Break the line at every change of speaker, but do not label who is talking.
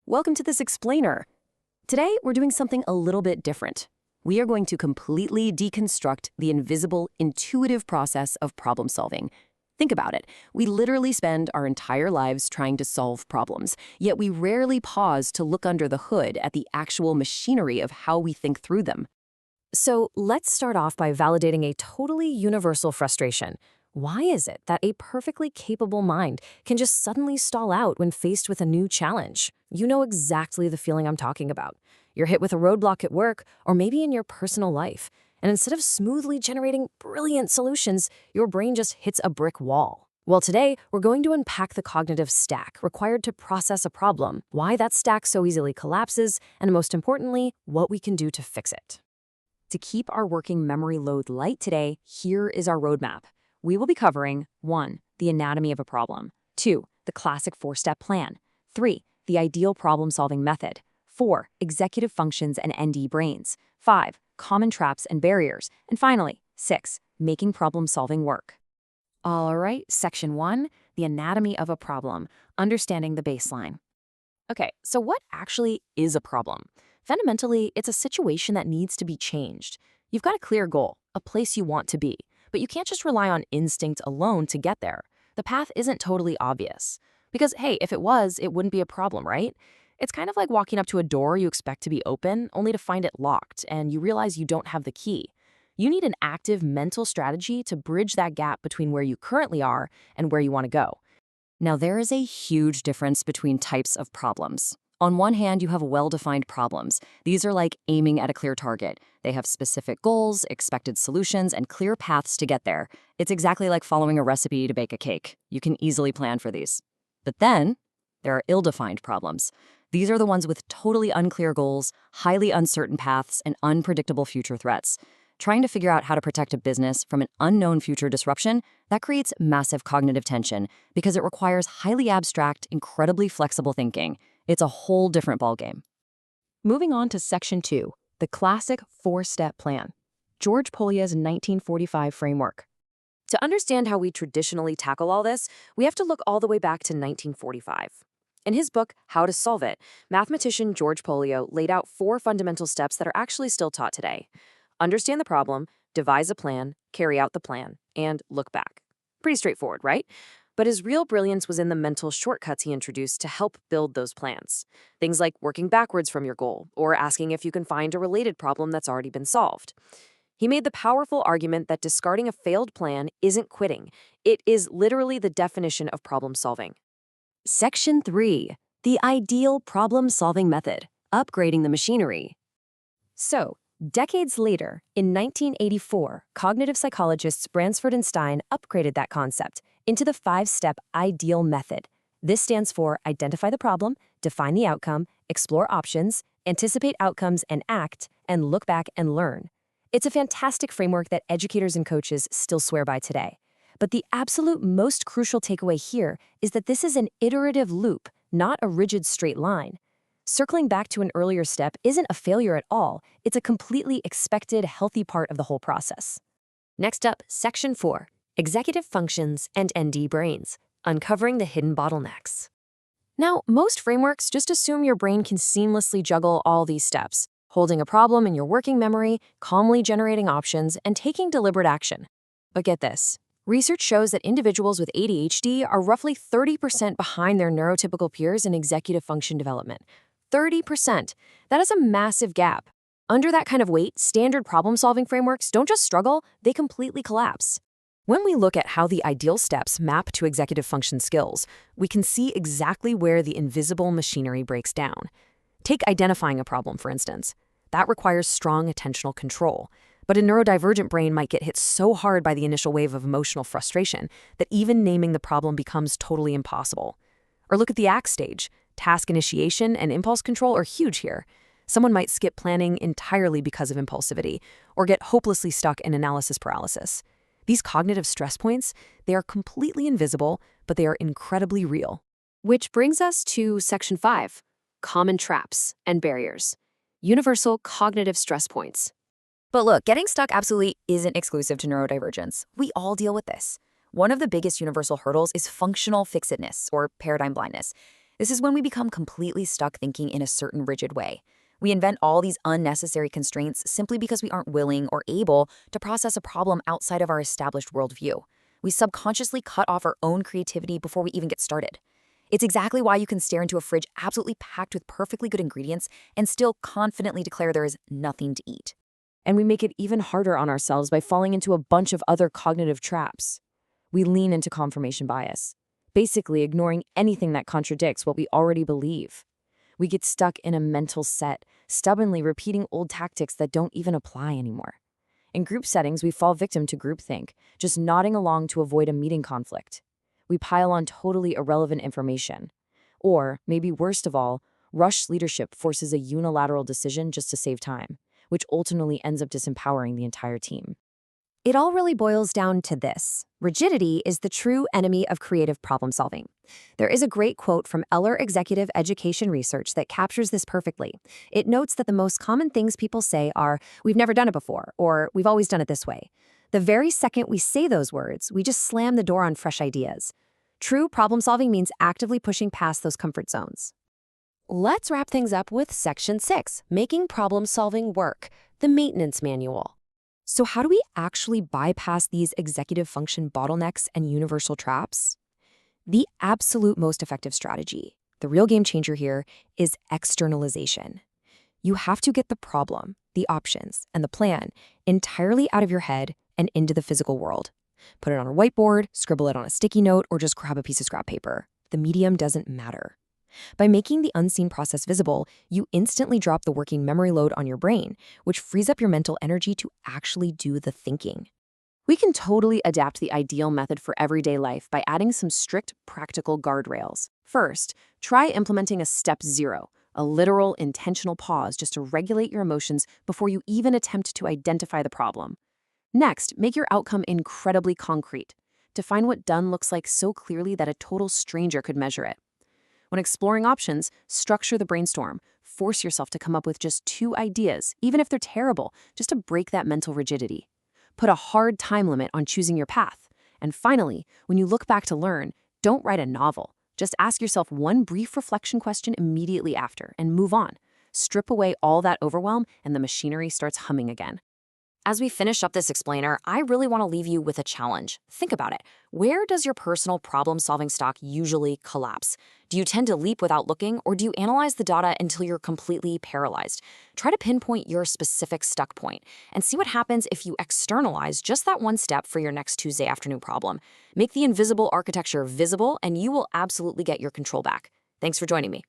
Welcome to this explainer. Today, we're doing something a little bit different. We are going to completely deconstruct the invisible, intuitive process of problem solving. Think about it. We literally spend our entire lives trying to solve problems, yet we rarely pause to look under the hood at the actual machinery of how we think through them. So let's start off by validating a totally universal frustration. Why is it that a perfectly capable mind can just suddenly stall out when faced with a new challenge? You know exactly the feeling I'm talking about. You're hit with a roadblock at work or maybe in your personal life, and instead of smoothly generating brilliant solutions, your brain just hits a brick wall. Well, today, we're going to unpack the cognitive stack required to process a problem, why that stack so easily collapses, and most importantly, what we can do to fix it. To keep our working memory load light today, here is our roadmap. We will be covering 1. The anatomy of a problem, 2. The classic 4-step plan, 3. The ideal problem-solving method, 4. Executive functions and ND brains, 5. Common traps and barriers, and finally, 6. Making problem-solving work. All right, section 1, the anatomy of a problem, understanding the baseline. Okay, so what actually is a problem? Fundamentally, it's a situation that needs to be changed. You've got a clear goal, a place you want to be. But you can't just rely on instinct alone to get there. The path isn't totally obvious. Because, hey, if it was, it wouldn't be a problem, right? It's kind of like walking up to a door you expect to be open, only to find it locked, and you realize you don't have the key. You need an active mental strategy to bridge that gap between where you currently are and where you want to go. Now, there is a huge difference between types of problems. On one hand, you have well-defined problems. These are like aiming at a clear target. They have specific goals, expected solutions, and clear paths to get there. It's exactly like following a recipe to bake a cake. You can easily plan for these. But then, there are ill-defined problems. These are the ones with totally unclear goals, highly uncertain paths, and unpredictable future threats. Trying to figure out how to protect a business from an unknown future disruption, that creates massive cognitive tension because it requires highly abstract, incredibly flexible thinking. It's a whole different ballgame. Moving on to section 2, the classic 4-step plan. George Polya's 1945 framework. To understand how we traditionally tackle all this, we have to look all the way back to 1945. In his book, How to Solve It, mathematician George Polya laid out 4 fundamental steps that are actually still taught today. Understand the problem, devise a plan, carry out the plan, and look back. Pretty straightforward, right? But his real brilliance was in the mental shortcuts he introduced to help build those plans. Things like working backwards from your goal, or asking if you can find a related problem that's already been solved. He made the powerful argument that discarding a failed plan isn't quitting. It is literally the definition of problem solving. Section 3, the ideal problem-solving method, upgrading the machinery. So, decades later, in 1984, cognitive psychologists Bransford and Stein upgraded that concept into the 5-step ideal method. This stands for identify the problem, define the outcome, explore options, anticipate outcomes and act, and look back and learn. It's a fantastic framework that educators and coaches still swear by today. But the absolute most crucial takeaway here is that this is an iterative loop, not a rigid straight line. Circling back to an earlier step isn't a failure at all. It's a completely expected, healthy part of the whole process. Next up, section 4, executive functions and ND brains, uncovering the hidden bottlenecks. Now, most frameworks just assume your brain can seamlessly juggle all these steps, holding a problem in your working memory, calmly generating options, and taking deliberate action. But get this. Research shows that individuals with ADHD are roughly 30% behind their neurotypical peers in executive function development. 30%. That is a massive gap. Under that kind of weight, standard problem-solving frameworks don't just struggle, they completely collapse. When we look at how the ideal steps map to executive function skills, we can see exactly where the invisible machinery breaks down. Take identifying a problem, for instance. That requires strong attentional control. But a neurodivergent brain might get hit so hard by the initial wave of emotional frustration that even naming the problem becomes totally impossible. Or look at the ACT stage. Task initiation and impulse control are huge here. Someone might skip planning entirely because of impulsivity, or get hopelessly stuck in analysis paralysis. These cognitive stress points, they are completely invisible, but they are incredibly real. Which brings us to section 5, common traps and barriers. Universal cognitive stress points. But look, getting stuck absolutely isn't exclusive to neurodivergence. We all deal with this. One of the biggest universal hurdles is functional fixedness, or paradigm blindness.
This is when we become completely stuck thinking in a certain rigid way. We invent all these unnecessary constraints simply because we aren't willing or able to process a problem outside of our established worldview. We subconsciously cut off our own creativity before we even get started. It's exactly why you can stare into a fridge absolutely packed with perfectly good ingredients and still confidently declare there is nothing to eat.
And we make it even harder on ourselves by falling into a bunch of other cognitive traps. We lean into confirmation bias, basically ignoring anything that contradicts what we already believe. We get stuck in a mental set, stubbornly repeating old tactics that don't even apply anymore. In group settings, we fall victim to groupthink, just nodding along to avoid a meeting conflict. We pile on totally irrelevant information. Or, maybe worst of all, rushed leadership forces a unilateral decision just to save time, which ultimately ends up disempowering the entire team.
It all really boils down to this. Rigidity is the true enemy of creative problem solving. There is a great quote from Eller Executive Education Research that captures this perfectly. It notes that the most common things people say are, "We've never done it before," or "We've always done it this way." The very second we say those words, we just slam the door on fresh ideas. True problem solving means actively pushing past those comfort zones.
Let's wrap things up with Section 6, Making Problem Solving Work, the Maintenance Manual.
So how do we actually bypass these executive function bottlenecks and universal traps? The absolute most effective strategy, the real game changer here, is externalization. You have to get the problem, the options, and the plan entirely out of your head and into the physical world. Put it on a whiteboard, scribble it on a sticky note, or just grab a piece of scrap paper. The medium doesn't matter. By making the unseen process visible, you instantly drop the working memory load on your brain, which frees up your mental energy to actually do the thinking.
We can totally adapt the ideal method for everyday life by adding some strict, practical guardrails. First, try implementing a step 0, a literal, intentional pause just to regulate your emotions before you even attempt to identify the problem. Next, make your outcome incredibly concrete. Define what done looks like so clearly that a total stranger could measure it. When exploring options, structure the brainstorm. Force yourself to come up with just 2 ideas, even if they're terrible, just to break that mental rigidity. Put a hard time limit on choosing your path. And finally, when you look back to learn, don't write a novel. Just ask yourself one brief reflection question immediately after and move on. Strip away all that overwhelm and the machinery starts humming again.
As we finish up this explainer, I really want to leave you with a challenge. Think about it. Where does your personal problem-solving stock usually collapse? Do you tend to leap without looking, or do you analyze the data until you're completely paralyzed? Try to pinpoint your specific stuck point and see what happens if you externalize just that one step for your next Tuesday afternoon problem. Make the invisible architecture visible, and you will absolutely get your control back. Thanks for joining me.